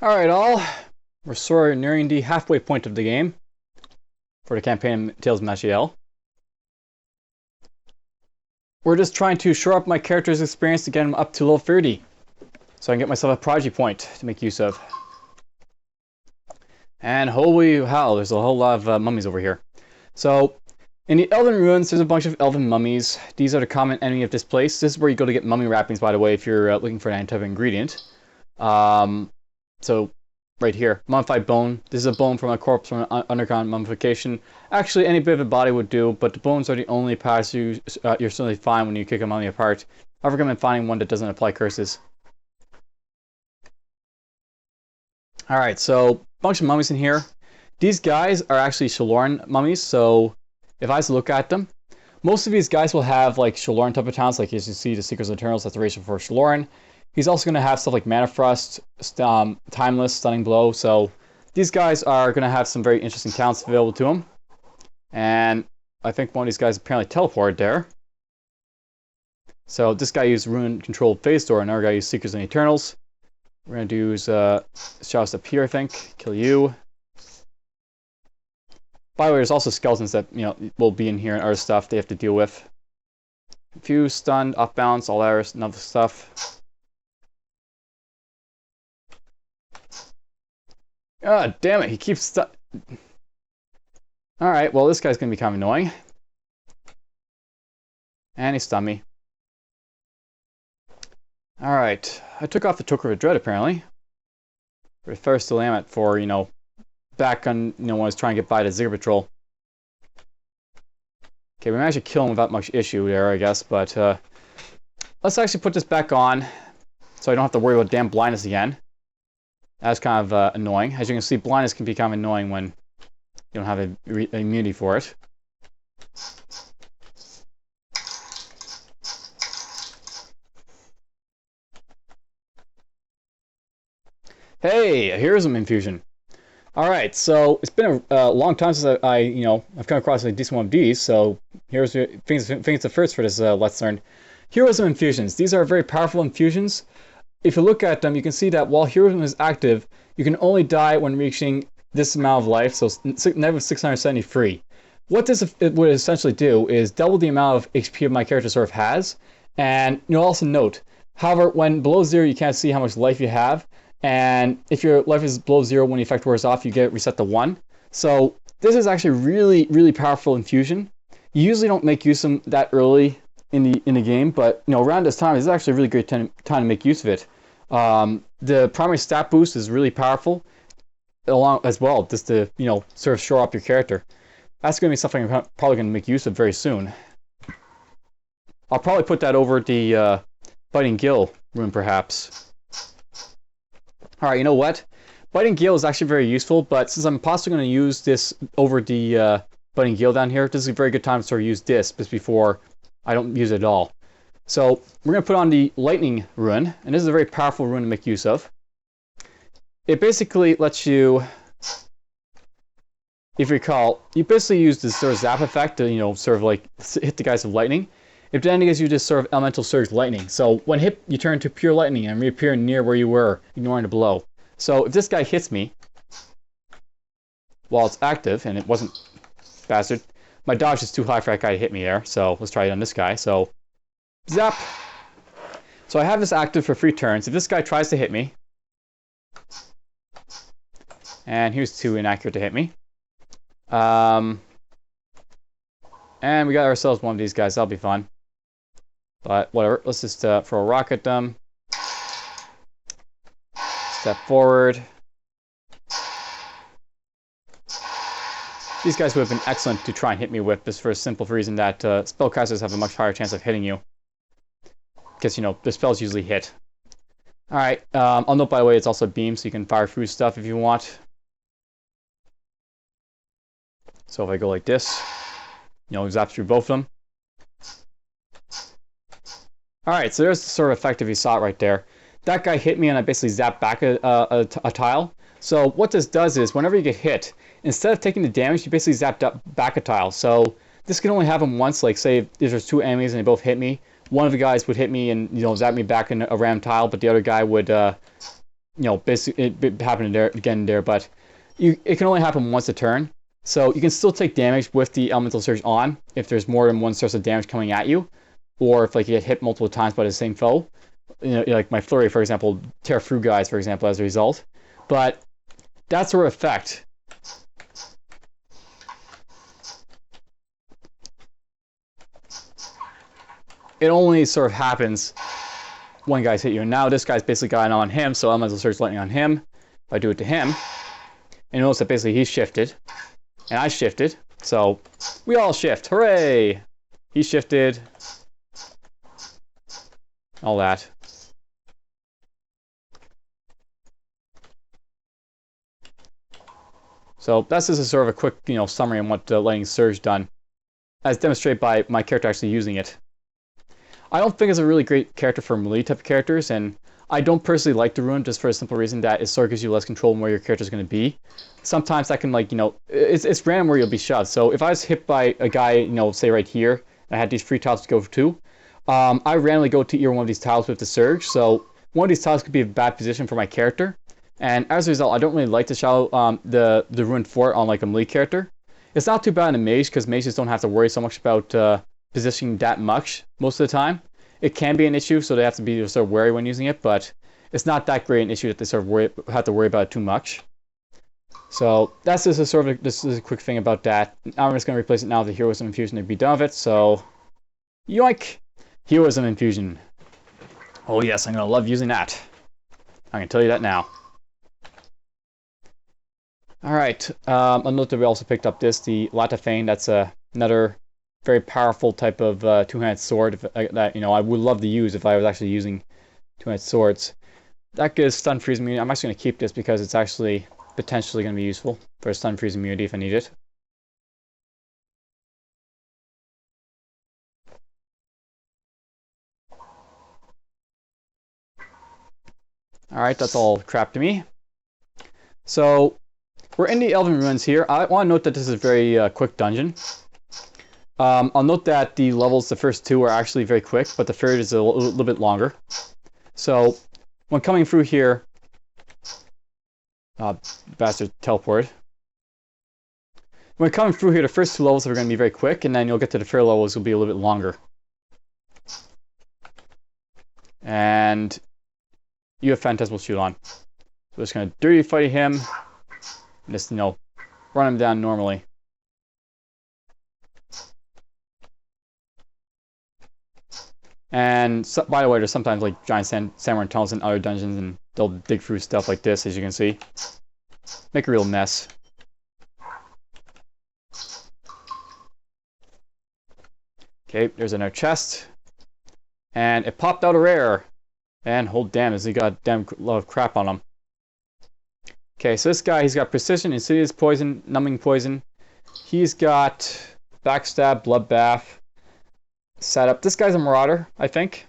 Alright all, we're sort of nearing the halfway point of the game for the campaign Tales of Maj'Eyal. We're just trying to shore up my character's experience to get him up to level 30, so I can get myself a prodigy point to make use of. And holy hell, there's a whole lot of mummies over here. So, in the Elven Ruins, there's a bunch of Elven Mummies. These are the common enemy of this place. This is where you go to get mummy wrappings, by the way, if you're looking for an type of ingredient. So, right here, mummified bone. This is a bone from a corpse from an undergone mummification. Actually, any bit of a body would do, but the bones are the only parts you're certainly fine when you kick a mummy apart. I recommend finding one that doesn't apply curses. Alright, so, bunch of mummies in here. These guys are actually Thaloran mummies, so if I was to look at them, most of these guys will have like Thaloran type of talents, like as you see the Seekers of Eternals, that's the racial for Thaloran. He's also going to have stuff like Mana Frost, Timeless, Stunning Blow, so these guys are going to have some very interesting talents available to them. And I think one of these guys apparently teleported there. So this guy used Rune Controlled Phase Door, another guy used Seekers and Eternals. We're going to use Shout Up here, I think, kill you. By the way, there's also skeletons that, will be in here and other stuff they have to deal with. Confused, stunned, off balance, all that other stuff. God damn it, he keeps stuck. Alright, well, this guy's gonna be kind of annoying. And he stunned me. Alright, I took off the Toker of Dread, apparently. But first still am it for, back on, when I was trying to get by the Zigger Patrol. Okay, we managed to kill him without much issue there, I guess, but let's actually put this back on so I don't have to worry about damn blindness again. That's kind of annoying. As you can see, blindness can be kind of annoying when you don't have an immunity for it. Hey, a Heroism Infusion. Alright, so it's been a long time since I've come across a decent one of these, so here's things the first for this Let's Learn. Heroism Infusions. These are very powerful infusions. If you look at them, you can see that while Heroism is active, you can only die when reaching this amount of life, so negative 673. What this would essentially do is double the amount of HP my character sort of has, and you'll also note, however, when below 0 you can't see how much life you have, and if your life is below 0 when the effect wears off, you get reset to 1. So this is actually really, really powerful infusion. You usually don't make use of them that early in the game, but around this time, this is actually a really great time to make use of it. The primary stat boost is really powerful, along as well, just to sort of shore up your character. That's going to be something I'm probably going to make use of very soon. I'll probably put that over the Biting Gill rune, perhaps. Alright, you know what? Biting Gale is actually very useful, but since I'm possibly going to use this over the Biting Gale down here, this is a very good time to sort of use this just before I don't use it at all. So we're going to put on the Lightning rune, and this is a very powerful rune to make use of. It basically lets you, if you recall, you basically use this sort of zap effect to sort of like hit the guys with lightning. If then gives you this sort of elemental surge lightning. So when hit, you turn to pure lightning and reappear near where you were, ignoring the blow. So if this guy hits me while it's active, and it wasn't bastard, my dodge is too high for that guy to hit me there. So let's try it on this guy. So zap. So I have this active for 3 turns. If this guy tries to hit me, and here's too inaccurate to hit me. And we got ourselves one of these guys. That'll be fun. But whatever, let's just throw a rock at them. Step forward. These guys would have been excellent to try and hit me with, just for a simple reason that spellcasters have a much higher chance of hitting you. Because, the spells usually hit. Alright, I'll note, by the way, it's also a beam, so you can fire through stuff if you want. So if I go like this, zap through both of them. Alright, so there's the sort of effect if you saw it right there. That guy hit me and I basically zapped back a tile. So what this does is, whenever you get hit, instead of taking the damage, you basically zapped back a tile. So this can only happen once, like say if there's 2 enemies and they both hit me. One of the guys would hit me and zap me back in a ram tile, but the other guy would you know, basically it happened there again there, but it can only happen once a turn. So you can still take damage with the Elemental Surge on if there's more than one source of damage coming at you, or if like you get hit multiple times by the same foe. You know, like my Flurry, for example, tear through guys, for example, as a result. But that sort of effect, it only sort of happens when guys hit you. And now this guy's basically got it on him, so Elemental Surge lightning on him. If I do it to him, and notice that basically he shifted, and I shifted, so we all shift. Hooray! He shifted. All that. So that's just a sort of a quick, you know, summary on what Lightning Surge done, as demonstrated by my character actually using it. I don't think it's a really great character for melee type of characters, and I don't personally like the rune just for a simple reason that it sort of gives you less control on where your character is going to be. Sometimes that can, like, you know, it's random where you'll be shot. So if I was hit by a guy, you know, say right here, and I had these 3 tiles to go to, I randomly go to either one of these tiles with the Surge, so one of these tiles could be a bad position for my character. And as a result, I don't really like to shadow the rune fort on like a melee character. It's not too bad in a mage because mages don't have to worry so much about positioning that much most of the time. It can be an issue, so they have to be sort of wary when using it, but it's not that great an issue that they sort of have to worry about it too much. So that's just a sort of this is a quick thing about that. Now I'm just going to replace it now with the Heroism Infusion to be done with it. So yoink, Heroism Infusion. Oh yes, I'm going to love using that. I can tell you that now. Alright, I'll note that we also picked up the Latafane. That's another very powerful type of two-handed sword that, you know, I would love to use if I was actually using two-handed swords. That gives stun freeze immunity. I'm actually going to keep this because it's actually potentially going to be useful for stun freeze immunity if I need it. Alright, that's all crap to me. So, we're in the Elven Ruins here. I want to note that this is a very quick dungeon. I'll note that the levels, the first 2 are actually very quick, but the third is a little bit longer. So, when coming through here... bastard teleported. When coming through here, the first 2 levels are going to be very quick, and then you'll get to the third levels, will be a little bit longer. And you have Phantasmal Shield on. So we're just going to dirty fight him, and just, you know, run him down normally. And so, by the way, there's sometimes like giant sandworm tunnels in other dungeons, and they'll dig through stuff like this, as you can see. Make a real mess. Okay, there's another chest. And it popped out a rare. And hold damn, has he got a damn lot of crap on him. Okay, so this guy, he's got Precision, Insidious Poison, Numbing Poison. He's got Backstab, Bloodbath, Setup. This guy's a Marauder, I think.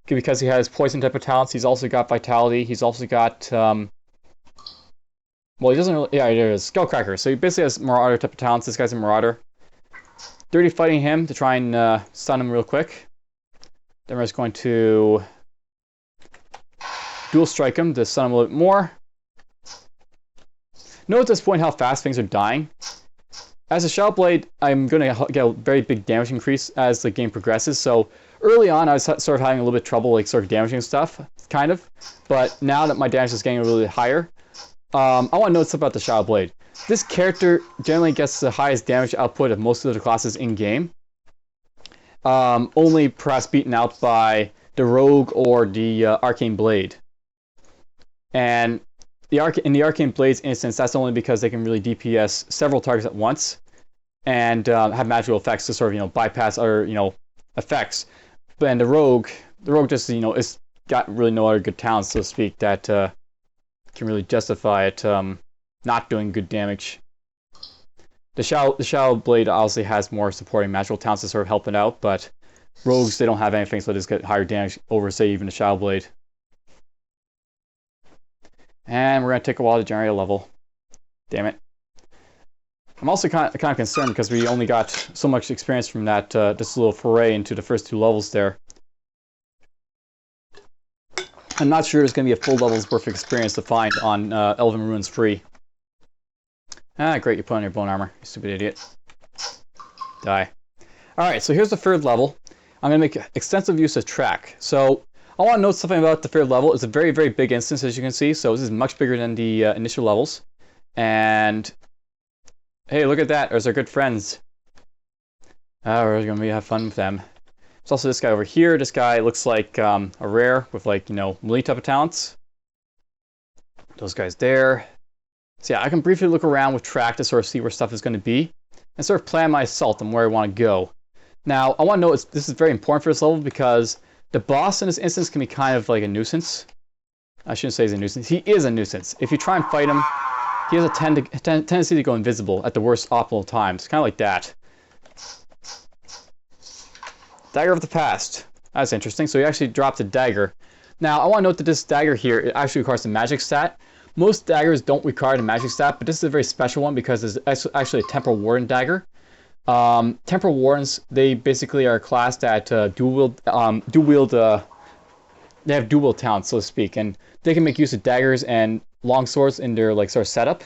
Because he has Poison type of talents. He's also got Vitality. He's also got... well, he doesn't really... Yeah, there it is. Skullcracker. So he basically has Marauder type of talents. This guy's a Marauder. Dirty fighting him to try and stun him real quick. Then we're just going to... Dual Strike him to stun him a little bit more. Note at this point how fast things are dying. As a Shadow Blade, I'm going to get a very big damage increase as the game progresses. So early on, I was sort of having a little bit of trouble, like sort of damaging stuff, kind of. But now that my damage is getting a little bit higher, I want to note something about the Shadow Blade. This character generally gets the highest damage output of most of the classes in game. Only perhaps beaten out by the Rogue or the Arcane Blade. And in the Arcane Blade's instance, that's only because they can really DPS several targets at once and have magical effects to sort of, you know, bypass other, you know, effects. But the Rogue just, you know, it's got really no other good talents, so to speak, that can really justify it not doing good damage. The Shadow Blade obviously has more supporting magical talents to sort of help it out, but Rogues, they don't have anything, so they just get higher damage over, say, even the Shadow Blade. And we're going to take a while to generate a level. Damn it. I'm also kind of concerned because we only got so much experience from that this little foray into the first 2 levels there. I'm not sure there's going to be a full level's worth of experience to find on Elven Ruins free. Ah, great, you put on your bone armor, you stupid idiot. Die. Alright, so here's the third level. I'm going to make extensive use of track. So, I want to note something about the third level. It's a very, very big instance, as you can see. So this is much bigger than the initial levels. And, hey, look at that. There's our good friends. We're going to have fun with them. There's also this guy over here. This guy looks like a rare with, like, you know, melee type of talents. Those guys there. So yeah, I can briefly look around with track to sort of see where stuff is going to be. And sort of plan my assault and where I want to go. Now, I want to note this is very important for this level because the boss in this instance can be kind of like a nuisance. I shouldn't say he's a nuisance. He is a nuisance. If you try and fight him, he has a tendency to go invisible at the worst optimal times. Kind of like that. Dagger of the Past. That's interesting. So he actually dropped a dagger. Now, I want to note that this dagger here it actually requires the magic stat. Most daggers don't require the magic stat, but this is a very special one because it's actually a Temporal Warden dagger. Temporal Wardens, they basically are a class that they have dual wield talents, so to speak, and they can make use of daggers and longswords in their like sort of setup.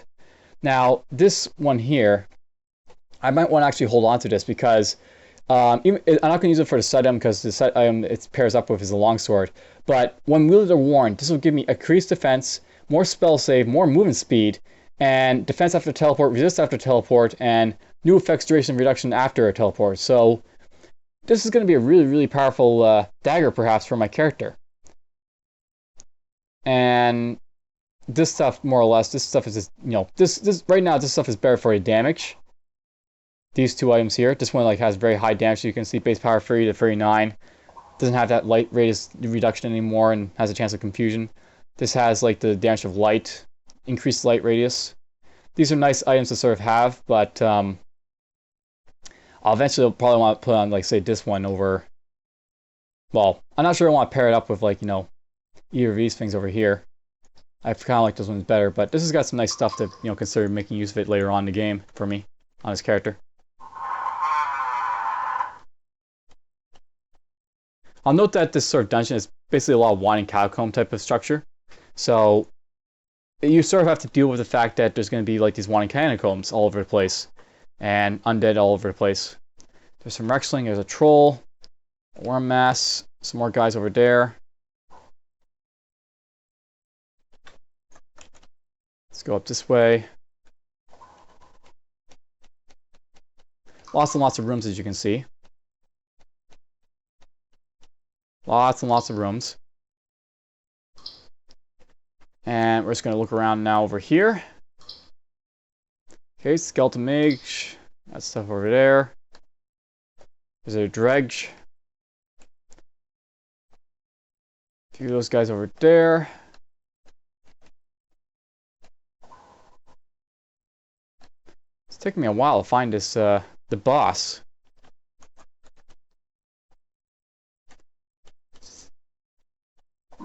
Now, this one here, I might want to actually hold on to this because I'm not going to use it for the side item because the side item it pairs up with is a longsword. But when wielded or worn, this will give me increased defense, more spell save, more movement speed, and defense after teleport, resist after teleport, and new effects duration reduction after a teleport. So this is going to be a really, really powerful dagger, perhaps, for my character. And this stuff, more or less, this stuff is just, you know, this right now, this stuff is better for the damage. These two items here, this one like has very high damage. So you can see base power 30 to 39. Doesn't have that light radius reduction anymore and has a chance of confusion. This has like the damage of light, increased light radius. These are nice items to sort of have, but I'll eventually probably want to put on, like, say, this one over... Well, I'm not sure I want to pair it up with, like, you know, either of these things over here. I kind of like this one's better, but this has got some nice stuff to, you know, consider making use of it later on in the game for me, on this character. I'll note that this sort of dungeon is basically a lot of winding catacomb type of structure. So, you sort of have to deal with the fact that there's going to be, like, these winding catacombs all over the place. And undead all over the place. There's some Rexling, there's a troll, a worm mass, some more guys over there. Let's go up this way. Lots and lots of rooms, as you can see. Lots and lots of rooms. And we're just going to look around now over here. Okay, Skeleton Mage. That stuff over there. There's a Dredge. A few of those guys over there. It's taking me a while to find this, the boss.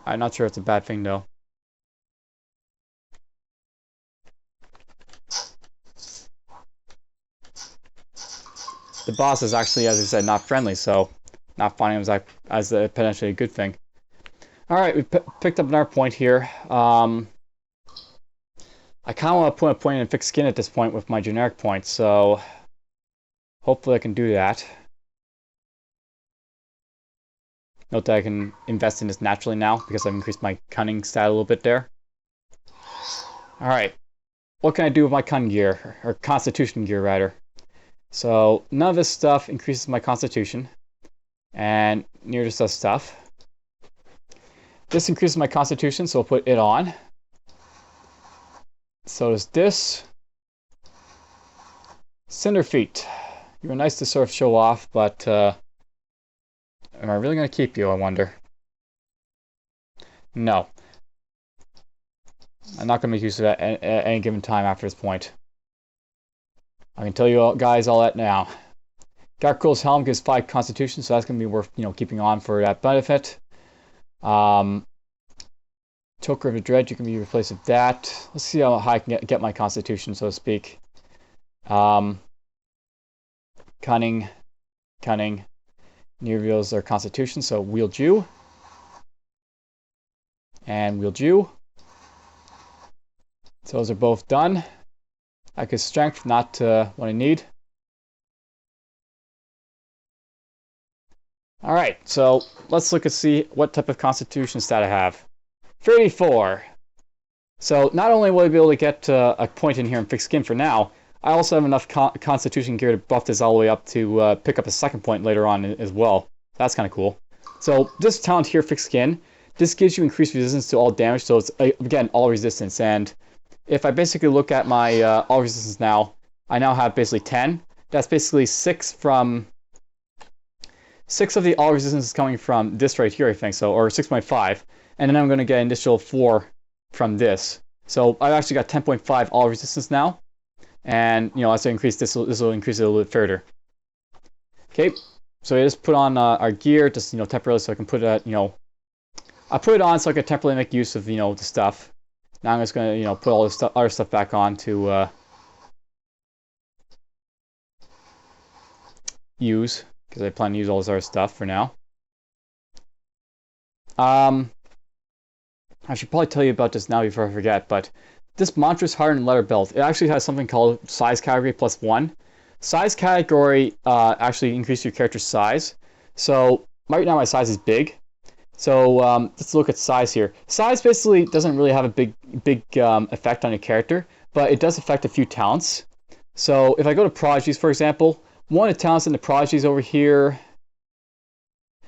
I'm not sure it's a bad thing, though. The boss is actually, as I said, not friendly, so not finding him as a potentially a good thing. Alright, we picked up another point here. I kind of want to put a point in fixed skin at this point with my generic points, so hopefully I can do that. Note that I can invest in this naturally now because I've increased my cunning stat a little bit there. Alright, what can I do with my cunning gear, or constitution gear rather? So none of this stuff increases my constitution, and neither does this stuff. This increases my constitution, so I'll put it on. So does this. Cinder Feet. You were nice to sort of show off, but am I really going to keep you, I wonder? No. I'm not going to make use of that at any given time after this point. I can tell you guys all that now. Gargoyle's Helm gives 5 constitution, so that's going to be worth, you know, keeping on for that benefit. Choker of the Dread, you can be replaced with that. Let's see how high I can get my constitution, so to speak. Cunning. Near reveals their constitution, so wield you. And wield you. So those are both done. I could strength, not what I need. Alright, so let's look and see what type of constitution stat I have. 34. So not only will I be able to get a point in here and fix skin for now, I also have enough constitution gear to buff this all the way up to pick up a second point later on as well. That's kind of cool. So this talent here, fix skin, this gives you increased resistance to all damage, so it's, again, all resistance. And if I basically look at my all resistance now, I now have basically 10. That's basically 6 of the all resistance is coming from this right here, I think so, or 6.5. And then I'm going to get an additional 4 from this. So I've actually got 10.5 all resistance now. And, you know, as I increase this will increase it a little bit further. Okay, so I just put on our gear, just, you know, temporarily so I can put it, you know, I put it on so I can temporarily make use of, you know, the stuff. Now I'm just going to, you know, put all this other stuff back on to use, because I plan to use all this other stuff for now. I should probably tell you about this now before I forget, but this monstrous hardened leather belt, it actually has something called size category +1. Size category actually increases your character's size. So right now my size is big. So let's look at size here. Size basically doesn't really have a big effect on your character, but it does affect a few talents. So if I go to prodigies, for example, one of the talents in the prodigies over here,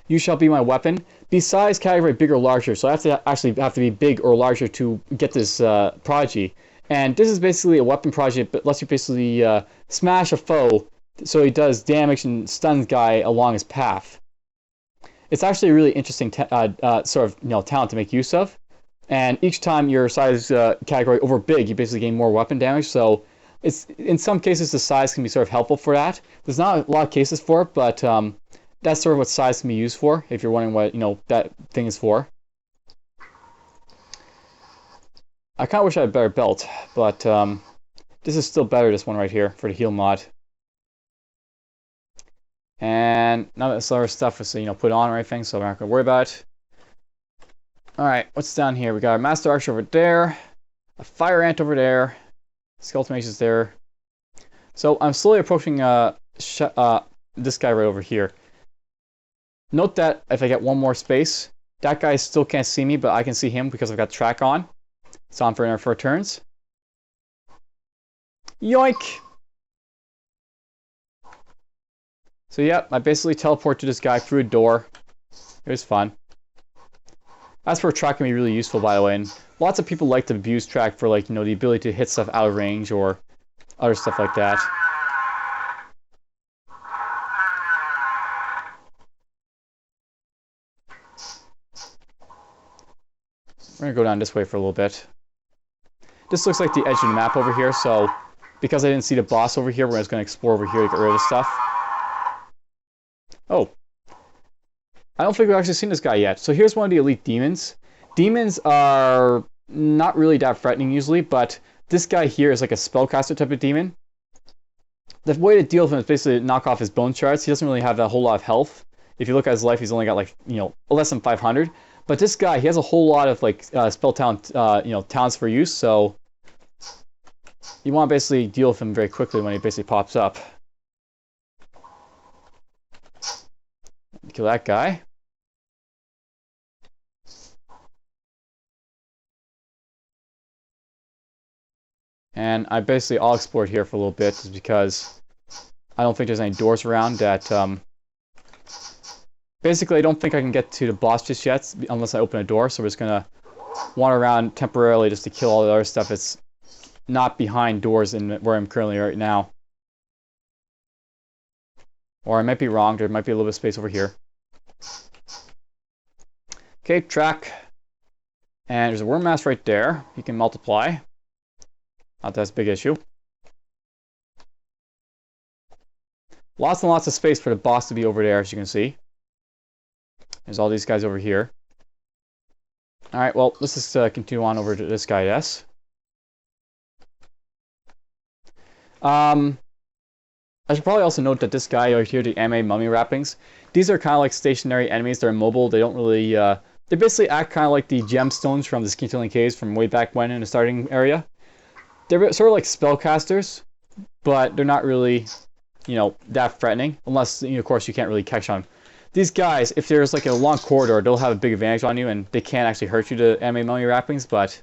you shall be my weapon. Be size category big or larger, so I have to actually have to be big or larger to get this prodigy. And this is basically a weapon prodigy, but lets you basically smash a foe, so he does damage and stuns guy along his path. It's actually a really interesting sort of, you know, talent to make use of. And each time your size category over big, you basically gain more weapon damage. So it's, in some cases, the size can be sort of helpful for that. There's not a lot of cases for it, but that's sort of what size can be used for, if you're wondering what, you know, that thing is for. I kind of wish I had a better belt, but this is still better, this one right here, for the heal mod. And none of this other stuff is, you know, put on or anything, so we're not going to worry about it. Alright, what's down here? We got our Master Archer over there, a Fire Ant over there, Skeleton Mage is there. So I'm slowly approaching this guy right over here. Note that if I get one more space, that guy still can't see me, but I can see him because I've got track on. It's on for turns. Yoink! So yeah, I basically teleport to this guy through a door. It was fun. That's where track can be really useful, by the way, and lots of people like to abuse track for, like, you know, the ability to hit stuff out of range or other stuff like that. We're gonna go down this way for a little bit. This looks like the edge of the map over here, so because I didn't see the boss over here, we're just gonna explore over here to get rid of this stuff. Oh. I don't think we've actually seen this guy yet. So here's one of the elite demons. Demons are not really that threatening usually, but this guy here is like a spellcaster type of demon. The way to deal with him is basically to knock off his bone shards. He doesn't really have a whole lot of health. If you look at his life, he's only got, like, you know, less than 500. But this guy, he has a whole lot of, like, spell talent, you know, talents for use, so you want to basically deal with him very quickly when he basically pops up. Kill that guy. And I basically all explored here for a little bit just because I don't think there's any doors around that... Basically, I don't think I can get to the boss just yet unless I open a door, so we're just going to wander around temporarily just to kill all the other stuff that's not behind doors in where I'm currently right now. Or I might be wrong, there might be a little bit of space over here. Okay, track. And there's a worm mass right there. You can multiply. Not that's a big issue. Lots and lots of space for the boss to be over there, as you can see. There's all these guys over here. Alright, well, let's just continue on over to this guy, yes. I should probably also note that this guy over here, the Elven Mummy wrappings, these are kind of like stationary enemies. They're immobile. They don't really They basically act kind of like the gemstones from the Skintillion Caves from way back when in the starting area. They're sort of like spellcasters, but they're not really, you know, that threatening, unless, you know, of course, you can't really catch on them. These guys, if there's like a long corridor, they'll have a big advantage on you, and they can't actually hurt you to anime mummy wrappings, but,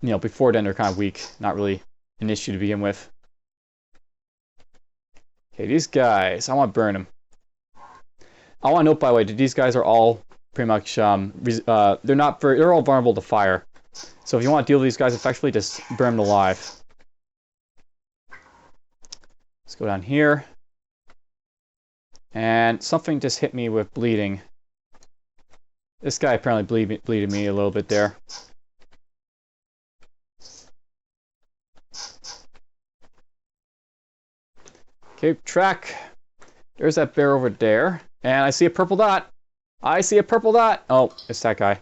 you know, before then they're kind of weak, not really an issue to begin with. Okay, these guys, I want to burn them. I want to note, by the way, that these guys are all pretty much, they're all vulnerable to fire. So if you want to deal with these guys effectively, just burn them alive. Let's go down here. And something just hit me with bleeding. This guy apparently bleeded me a little bit there. Okay, track. There's that bear over there. And I see a purple dot. I see a purple dot. Oh, it's that guy.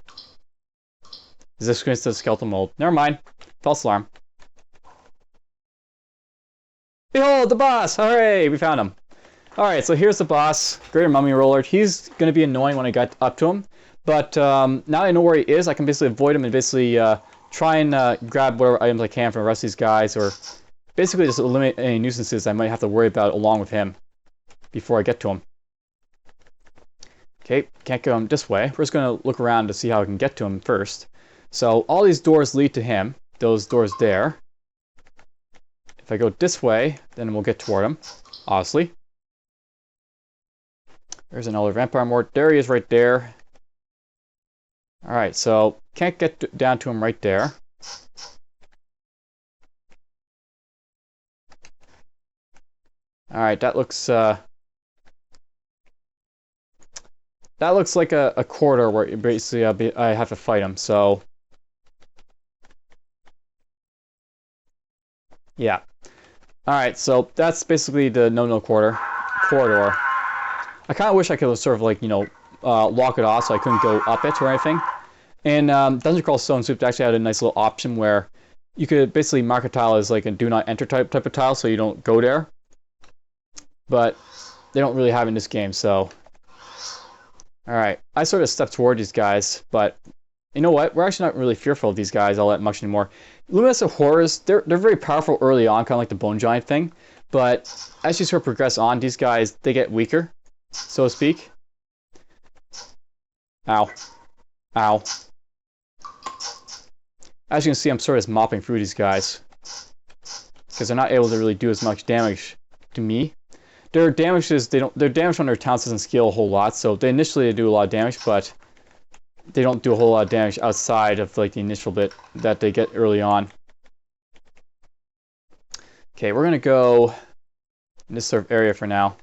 Is this going to the skeletal mold? Never mind. False alarm. Behold, the boss! Hooray! We found him. Alright, so here's the boss. Greater Mummy Roller. He's going to be annoying when I get up to him. But now that I know where he is, I can basically avoid him and basically try and grab whatever items I can from the rest of these guys. Or basically just eliminate any nuisances I might have to worry about along with him before I get to him. Okay, can't go him this way. We're just going to look around to see how I can get to him first. So all these doors lead to him. Those doors there. If I go this way, then we'll get toward him, obviously. There's another vampire mort. There he is right there. Alright, so can't get down to him right there. Alright, that looks like a corridor where basically I have to fight him, so yeah. Alright, so that's basically the no-no corridor. I kind of wish I could sort of like, you know, lock it off so I couldn't go up it or anything. And Dungeon Crawl Stone Soup actually had a nice little option where you could basically mark a tile as like a do not enter type of tile so you don't go there. But they don't really have it in this game, so... Alright, I sort of stepped toward these guys, but you know what? We're actually not really fearful of these guys all that much anymore. Luminescent Horrors, they're very powerful early on, kind of like the Bone Giant thing. But as you sort of progress on, these guys, they get weaker, so to speak. Ow. Ow. As you can see, I'm sort of mopping through these guys. Because they're not able to really do as much damage to me. Their damage on their talents doesn't scale a whole lot, so they initially do a lot of damage, but they don't do a whole lot of damage outside of like the initial bit that they get early on. Okay, we're gonna go in this sort of area for now.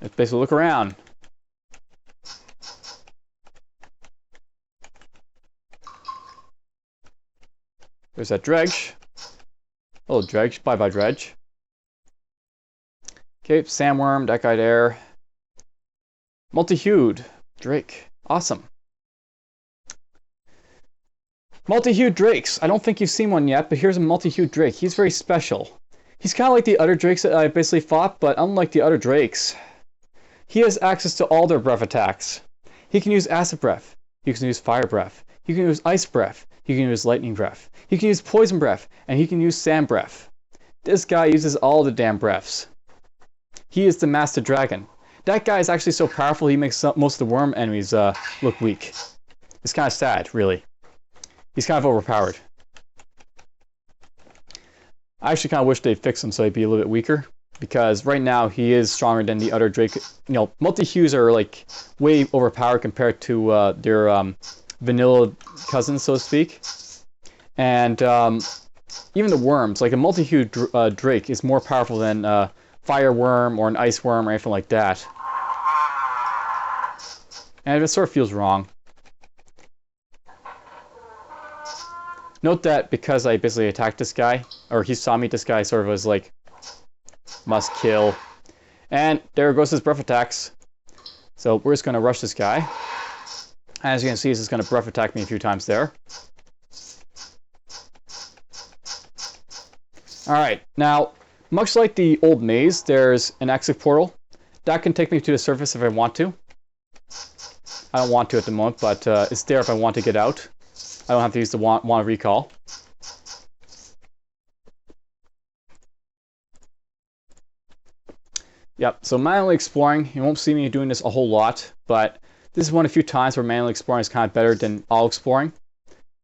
Let's basically look around. There's that dredge. Hello, dredge. Bye-bye, dredge. Okay, sandworm, that guy there. Multi-hued drake. Awesome. Multi-hued drakes. I don't think you've seen one yet, but here's a multi-hued drake. He's very special. He's kind of like the other drakes that I basically fought, but unlike the other drakes, he has access to all their breath attacks. He can use acid breath. He can use fire breath. He can use ice breath. He can use lightning breath. He can use poison breath. And he can use sand breath. This guy uses all the damn breaths. He is the master dragon. That guy is actually so powerful he makes most of the worm enemies look weak. It's kind of sad, really. He's kind of overpowered. I actually kind of wish they'd fix him so he'd be a little bit weaker. Because right now he is stronger than the other Drake. You know, multi-hues are like way overpowered compared to their vanilla cousins, so to speak. And even the worms, like a multi-hue Drake is more powerful than a fire worm or an ice worm or anything like that. And it sort of feels wrong. Note that because I basically attacked this guy, or he saw me, this guy sort of was like, must kill. And there goes his breath attacks. So we're just going to rush this guy. As you can see, he's just going to breath attack me a few times there. Alright, now, Much like the old maze, there's an exit portal. That can take me to the surface if I want to. I don't want to at the moment, but it's there if I want to get out. I don't have to use the want recall. Yep, so manually exploring, you won't see me doing this a whole lot, but this is one of the few times where manually exploring is kind of better than all exploring.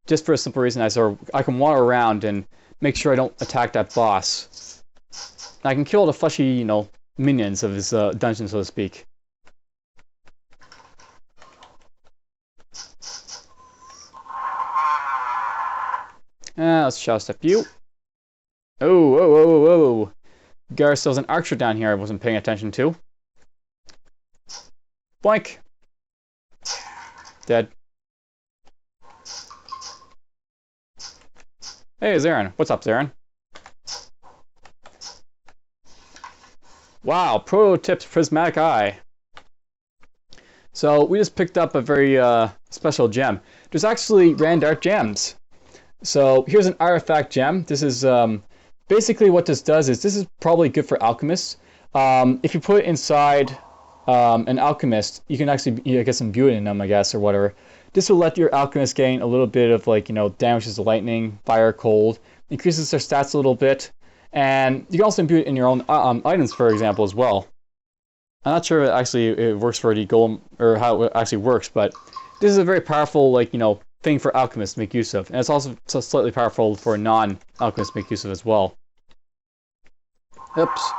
Just for a simple reason, I can wander around and make sure I don't attack that boss. And I can kill the fleshy, minions of his dungeon, so to speak. Let's shadow step you. Oh, whoa, whoa, whoa, whoa. Got ourselves an archer down here I wasn't paying attention to. Boink. Dead. Hey, Zarin. What's up, Zarin? Wow, prototypes prismatic eye. So we just picked up a very special gem. There's actually random gems. So here's an artifact gem. This is basically what this does is this is probably good for alchemists. If you put it inside an alchemist, you can actually get some beauty in them, I guess, or whatever. This will let your alchemist gain a little bit of damages to lightning, fire, cold, increases their stats a little bit, and you can also imbue it in your own items, for example, as well. I'm not sure if it works for the golem or how it actually works, but this is a very powerful thing for alchemists to make use of, and it's also slightly powerful for non-alchemists to make use of as well. Oops.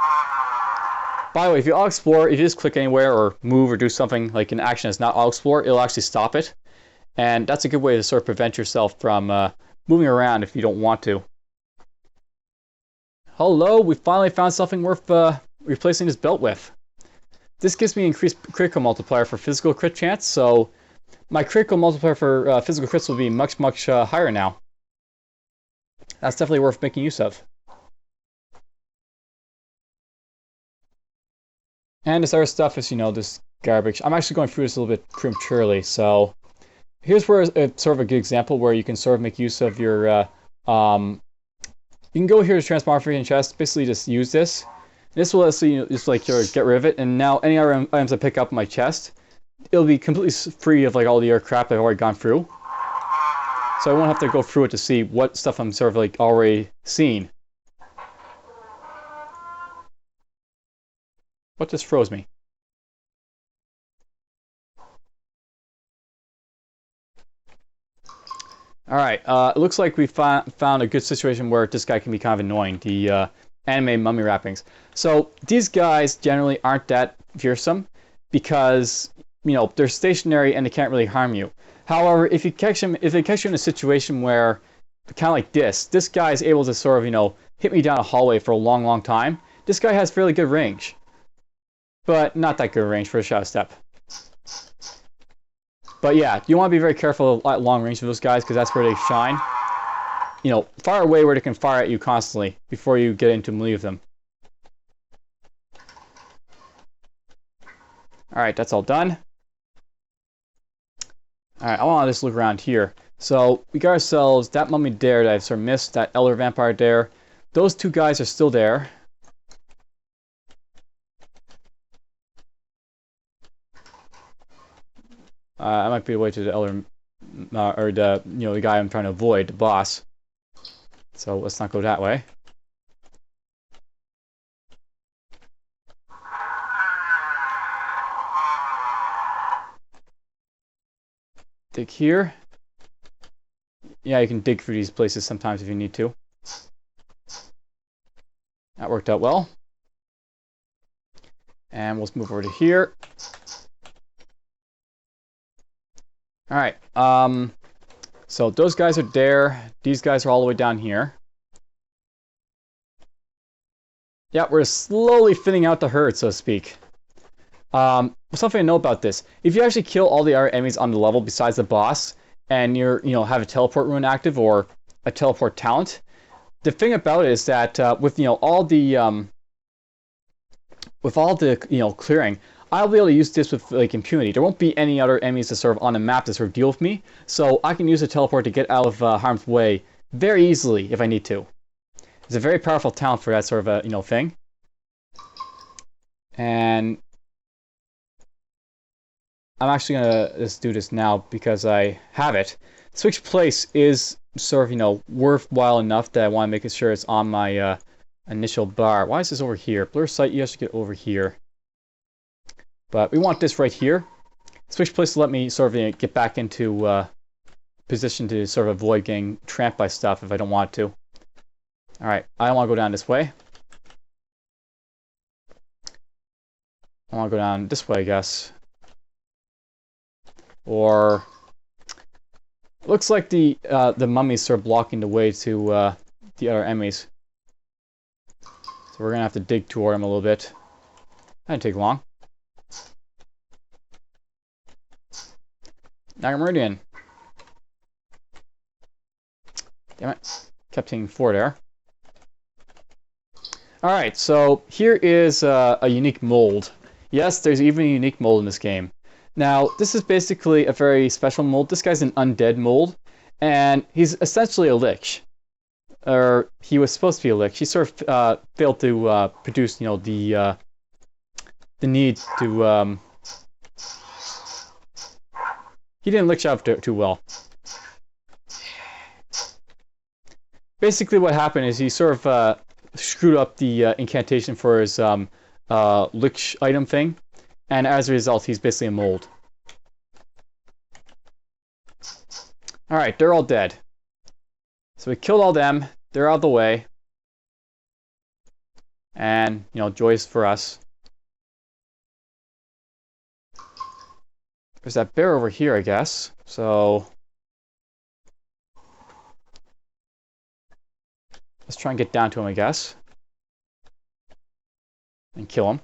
By the way, if you auto-explore, if you just click anywhere or move or do something like an action that's not auto-explore, it'll actually stop it. And that's a good way to sort of prevent yourself from moving around if you don't want to. Hello, we finally found something worth replacing this belt with. This gives me increased critical multiplier for physical crit chance, so my critical multiplier for physical crits will be much, much higher now. That's definitely worth making use of. And this other stuff is, this garbage. I'm actually going through this a little bit prematurely, so here's where it's sort of a good example where you can sort of make use of your, you can go here to transmogrification chest, basically just use this. This will actually just get rid of it, and now any other items I pick up in my chest, it'll be completely free of all the other crap I've already gone through. So I won't have to go through it to see what stuff I'm sort of already seen. What just froze me? Alright, it looks like we found a good situation where this guy can be kind of annoying, the anime mummy wrappings. So these guys generally aren't that fearsome because, they're stationary and they can't really harm you. However, if they catch you in a situation where, kind of like this guy is able to sort of, hit me down a hallway for a long, long time, this guy has fairly good range. But not that good range for a shadow step. But yeah, you want to be very careful at long range of those guys because that's where they shine. Far away where they can fire at you constantly before you get into melee of them. Alright, that's all done. Alright, I want to just look around here. So we got ourselves that mummy there that I've sort of missed, that elder vampire there. Those two guys are still there. I might be away to the elder, or the guy I'm trying to avoid, the boss. So let's not go that way. Dig here. Yeah, you can dig through these places sometimes if you need to. That worked out well. And we'll move over to here. Alright, so those guys are there. These guys are all the way down here. Yeah, we're slowly thinning out the herd, so to speak. Something to know about this. If you actually kill all the other enemies on the level besides the boss, and you're, have a teleport rune active or a teleport talent, the thing about it is that with all the clearing, I'll be able to use this with impunity. There won't be any other enemies that sort of on the map to sort of deal with me, so I can use a teleport to get out of harm's way very easily if I need to. It's a very powerful talent for that sort of a thing. And I'm actually gonna just do this now because I have it. Switch place is sort of worthwhile enough that I want to make sure it's on my initial bar. Why is this over here? Blur sight, you have to get over here. But we want this right here. Switch place to let me sort of get back into position to sort of avoid getting tramped by stuff if I don't want to. Alright, I don't want to go down this way. I want to go down this way, I guess. Or looks like the mummies sort of blocking the way to the other enemies. So we're gonna have to dig toward them a little bit. That didn't take long. Nagameridian. Damn it. Kept hitting 4 there. Alright, so here is a unique mold. Yes, there's even a unique mold in this game. Now, this is basically a very special mold. This guy's an undead mold, and he's essentially a lich. Or, he was supposed to be a lich. He sort of failed to produce, the need to... He didn't lich out too well. Basically what happened is he sort of screwed up the incantation for his lich item thing, and as a result he's basically a mold. Alright, they're all dead. So we killed all them, they're out of the way. And, joyous for us. There's that bear over here, I guess. So let's try and get down to him, I guess. And kill him.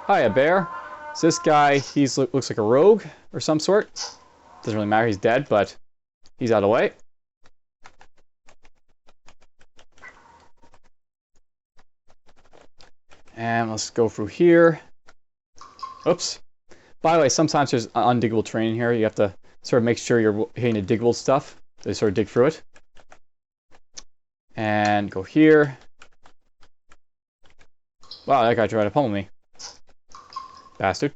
Hiya, bear. So this guy, looks like a rogue or some sort. Doesn't really matter, he's dead, but he's out of the way. And let's go through here. Oops. By the way, sometimes there's undiggable terrain here. You have to sort of make sure you're hitting the diggable stuff. So you sort of dig through it. And go here. Wow, that guy tried to pummel me. Bastard.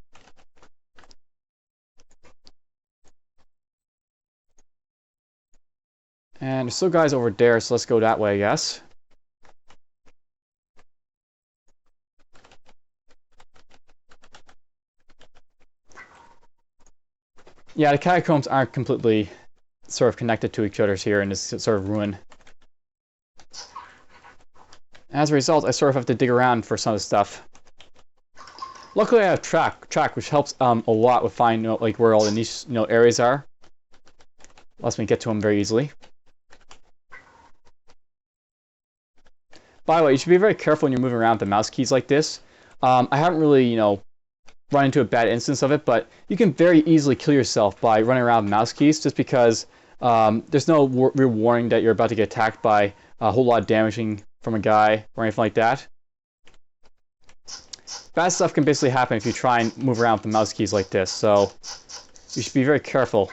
And there's still guys over there, so let's go that way, I guess. Yeah, the catacombs aren't completely sort of connected to each other here in this sort of ruin. As a result, I sort of have to dig around for some of the stuff. Luckily, I have track, which helps a lot with finding like where all the niche areas are. Lets me get to them very easily. By the way, you should be very careful when you're moving around with the mouse keys like this. I haven't really, run into a bad instance of it, but you can very easily kill yourself by running around with mouse keys just because there's no real warning that you're about to get attacked by a whole lot of damaging from a guy or anything like that. Bad stuff can basically happen if you try and move around with the mouse keys like this, so you should be very careful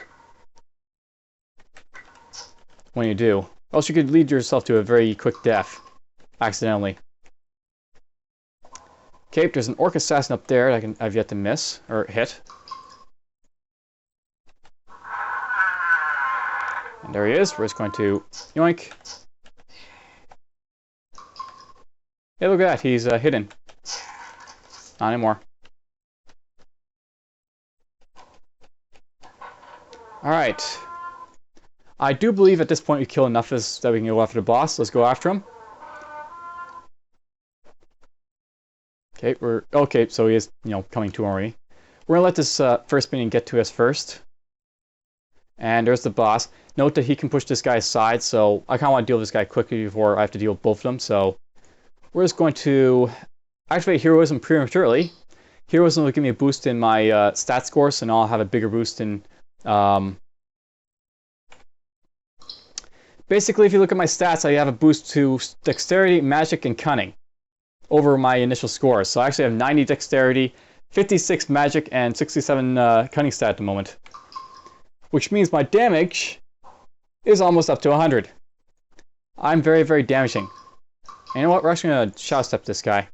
when you do. Or else you could lead yourself to a very quick death, accidentally. Okay, there's an orc assassin up there that I've yet to miss, or hit. And there he is. We're just going to yoink. Hey, look at that. He's hidden. Not anymore. Alright. I do believe at this point we kill enough that we can go after the boss. Let's go after him. Okay, so he is, coming to already. We're gonna let this first minion get to us first. And there's the boss. Note that he can push this guy aside, so I kind of want to deal with this guy quickly before I have to deal with both of them. So we're just going to activate Heroism prematurely. Heroism will give me a boost in my stat score, so now I'll have a bigger boost in... Basically, if you look at my stats, I have a boost to Dexterity, Magic, and Cunning over my initial score. So I actually have 90 Dexterity, 56 Magic, and 67 Cunning stat at the moment. Which means my damage is almost up to 100. I'm very, very damaging. And you know what? We're actually going to shadow step this guy.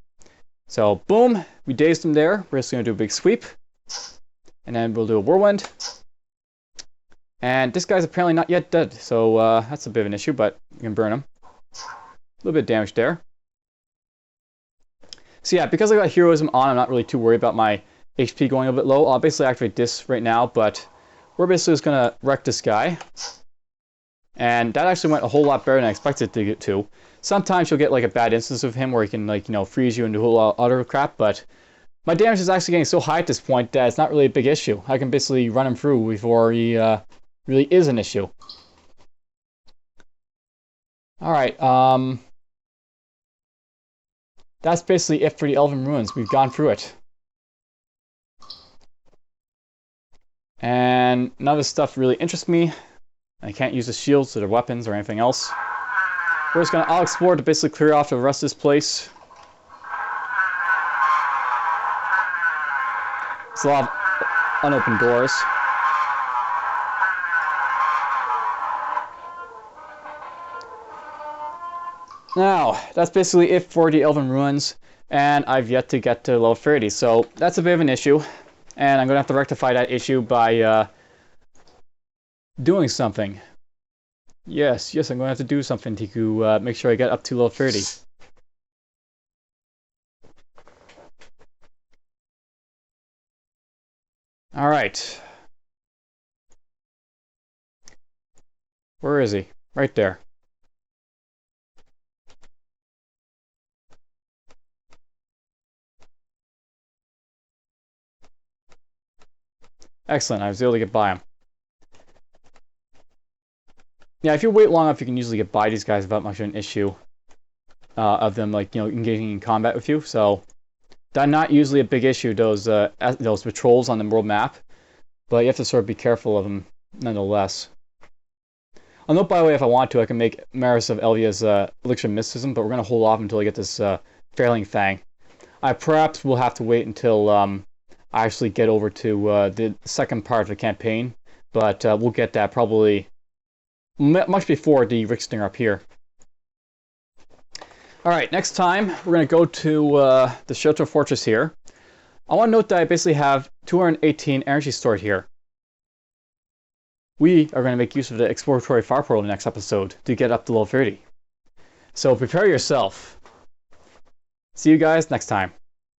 So, boom. We dazed him there. We're just going to do a big sweep. And then we'll do a whirlwind. And this guy's apparently not yet dead. So, that's a bit of an issue, but we can burn him. A little bit of damage there. So yeah, because I got heroism on, I'm not really too worried about my HP going a bit low. I'll basically activate this right now, but we're basically just going to wreck this guy. And that actually went a whole lot better than I expected it to get to. Sometimes you'll get like a bad instance of him where he can like, freeze you and do a whole lot of other crap, but my damage is actually getting so high at this point that it's not really a big issue. I can basically run him through before he really is an issue. Alright, that's basically it for the Elven Ruins. We've gone through it. And none of this stuff really interests me. I can't use the shields or the weapons or anything else. We're just I'll explore to basically clear off the rest of this place. There's a lot of unopened doors. Now, that's basically it for the Elven Ruins, and I've yet to get to level 30, so that's a bit of an issue, and I'm going to have to rectify that issue by doing something. Yes, I'm going to have to do something to make sure I get up to level 30. Alright. Where is he? Right there. Excellent, I was able to get by him. Yeah, if you wait long enough, you can usually get by these guys without much of an issue of them, like, engaging in combat with you. So, that's not usually a big issue, those patrols on the world map. But you have to sort of be careful of them, nonetheless. I'll note, by the way, if I want to, I can make Maris of Elvia's Elixir of Mysticism, but we're going to hold off until I get this Failing Fang. I perhaps will have to wait until I actually get over to the second part of the campaign, but we'll get that probably much before the Rickstinger up here. Alright, next time we're going to go to the Shelter Fortress here. I want to note that I basically have 218 energy stored here. We are going to make use of the exploratory fire portal in the next episode to get up to level 30. So prepare yourself. See you guys next time.